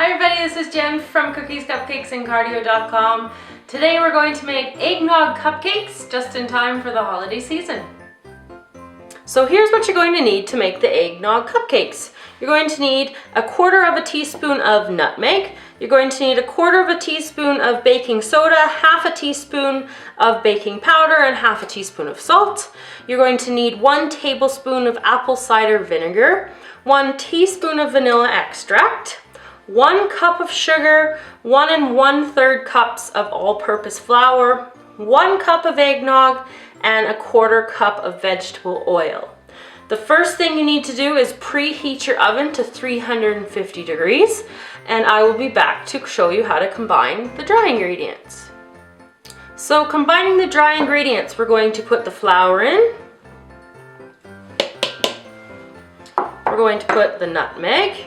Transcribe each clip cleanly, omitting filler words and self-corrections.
Hi everybody, this is Jen from Cookies, Cupcakes, and Cardio.com. Today we're going to make eggnog cupcakes just in time for the holiday season. So here's what you're going to need to make the eggnog cupcakes. You're going to need 1/4 teaspoon of nutmeg. You're going to need 1/4 teaspoon of baking soda, 1/2 teaspoon of baking powder, and 1/2 teaspoon of salt. You're going to need 1 tablespoon of apple cider vinegar, 1 teaspoon of vanilla extract, 1 cup of sugar, 1 1/3 cups of all-purpose flour, 1 cup of eggnog, and 1/4 cup of vegetable oil. The first thing you need to do is preheat your oven to 350 degrees, and I will be back to show you how to combine the dry ingredients. So combining the dry ingredients, we're going to put the flour in. We're going to put the nutmeg.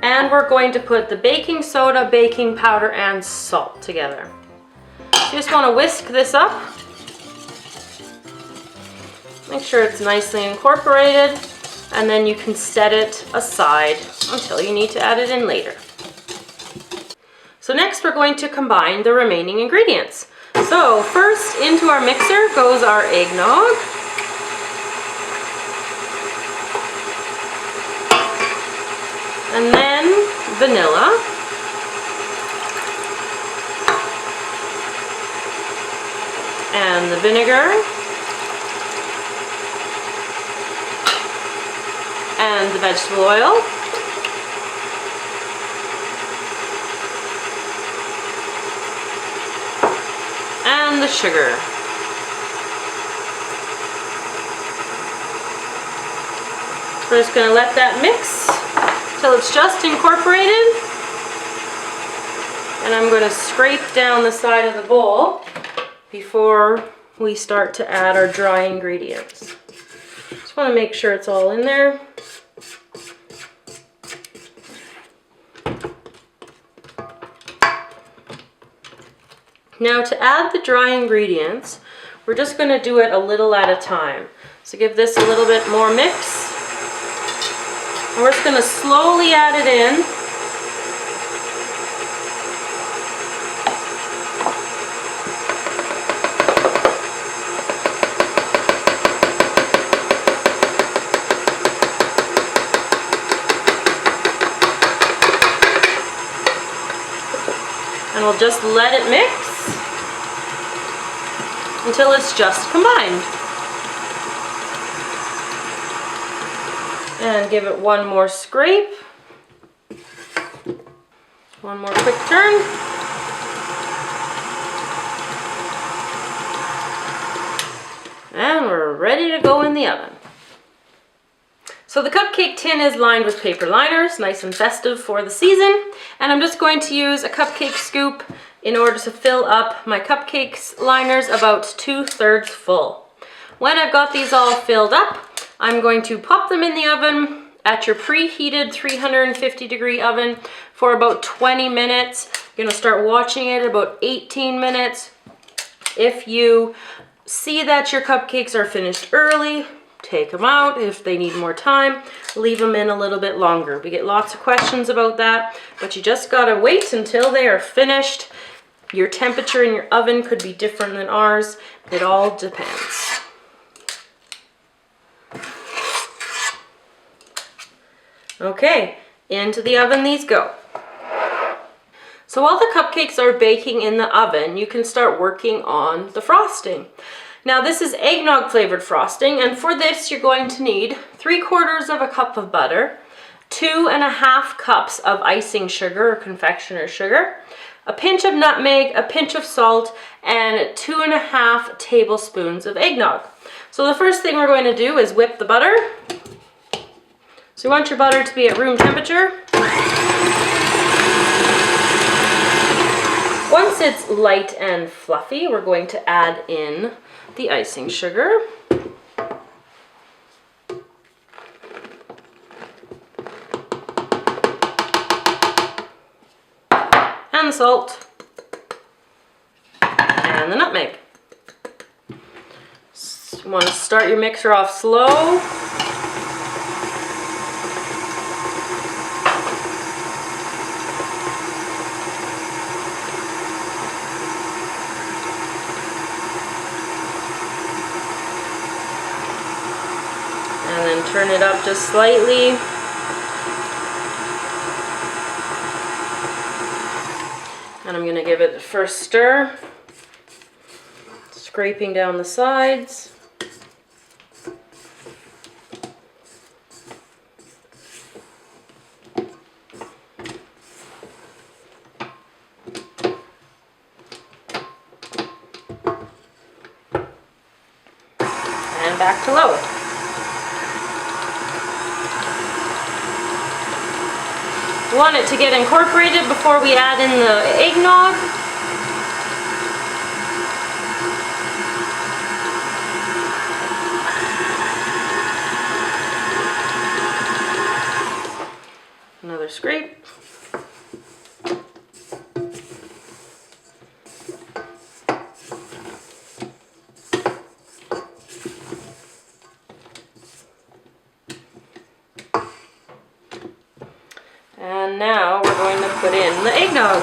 And we're going to put the baking soda, baking powder, and salt together. You just want to whisk this up. Make sure it's nicely incorporated, and then you can set it aside until you need to add it in later. So next we're going to combine the remaining ingredients. So first into our mixer goes our eggnog. And then vanilla. And the vinegar. And the vegetable oil. And the sugar. We're just going to let that mix till it's just incorporated, and I'm going to scrape down the side of the bowl before we start to add our dry ingredients. Just want to make sure it's all in there. Now to add the dry ingredients, we're just going to do it a little at a time. So give this a little bit more mix. And we're just going to slowly add it in. And we'll just let it mix until it's just combined. And give it one more scrape. One more quick turn. And we're ready to go in the oven. So the cupcake tin is lined with paper liners, nice and festive for the season. And I'm just going to use a cupcake scoop in order to fill up my cupcakes liners about 2/3 full. When I've got these all filled up, I'm going to pop them in the oven at your preheated 350 degree oven for about 20 minutes. You're going to start watching it about 18 minutes. If you see that your cupcakes are finished early, take them out. If they need more time, leave them in a little bit longer. We get lots of questions about that, but you just got to wait until they are finished. Your temperature in your oven could be different than ours. It all depends. Okay, into the oven these go. So while the cupcakes are baking in the oven, you can start working on the frosting. Now this is eggnog flavored frosting, and for this you're going to need 3/4 cup of butter, 2 1/2 cups of icing sugar or confectioner's sugar, a pinch of nutmeg, a pinch of salt, and 2 1/2 tablespoons of eggnog. So the first thing we're going to do is whip the butter. So you want your butter to be at room temperature. Once it's light and fluffy, we're going to add in the icing sugar. And the salt. And the nutmeg. So you want to start your mixer off slow. And then turn it up just slightly. And I'm going to give it the first stir, scraping down the sides. And back to low. We want it to get incorporated before we add in the eggnog. Another scrape. And now we're going to put in the eggnog.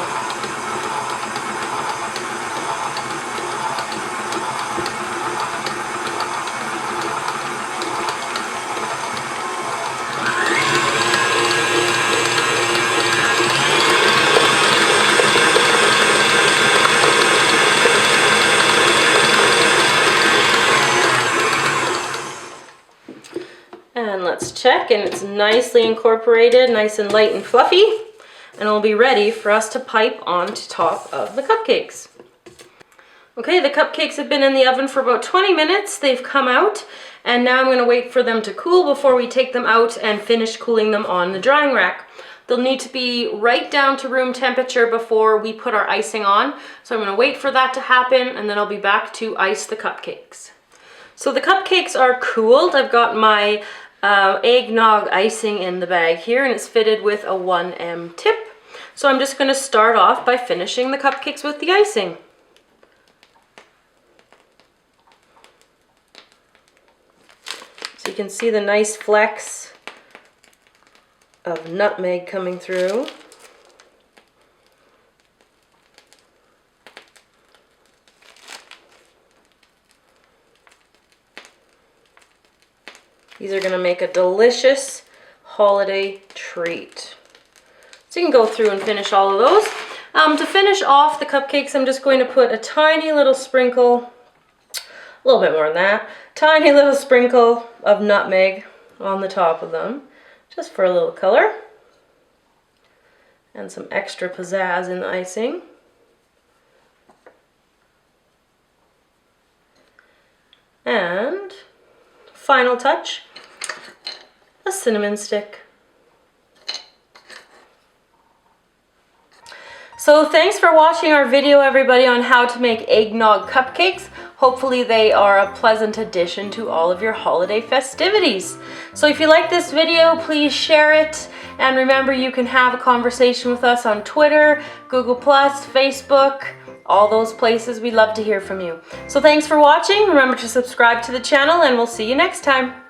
And let's check, and it's nicely incorporated, nice and light and fluffy, and it'll be ready for us to pipe onto top of the cupcakes. Okay, the cupcakes have been in the oven for about 20 minutes. They've come out, and now I'm going to wait for them to cool before we take them out and finish cooling them on the drying rack. They'll need to be right down to room temperature before we put our icing on. So I'm going to wait for that to happen, and then I'll be back to ice the cupcakes. So the cupcakes are cooled. I've got my eggnog icing in the bag here, and it's fitted with a 1M tip. So I'm just going to start off by finishing the cupcakes with the icing. So you can see the nice flecks of nutmeg coming through. These are going to make a delicious holiday treat. So you can go through and finish all of those. To finish off the cupcakes, I'm just going to put a tiny little sprinkle, a little bit more than that, tiny little sprinkle of nutmeg on the top of them, just for a little color. And some extra pizzazz in the icing. And final touch, a cinnamon stick. So thanks for watching our video, everybody, on how to make eggnog cupcakes. Hopefully they are a pleasant addition to all of your holiday festivities. So if you like this video, please share it. And remember, you can have a conversation with us on Twitter, Google+, Facebook, all those places. We'd love to hear from you. So thanks for watching. Remember to subscribe to the channel, and we'll see you next time.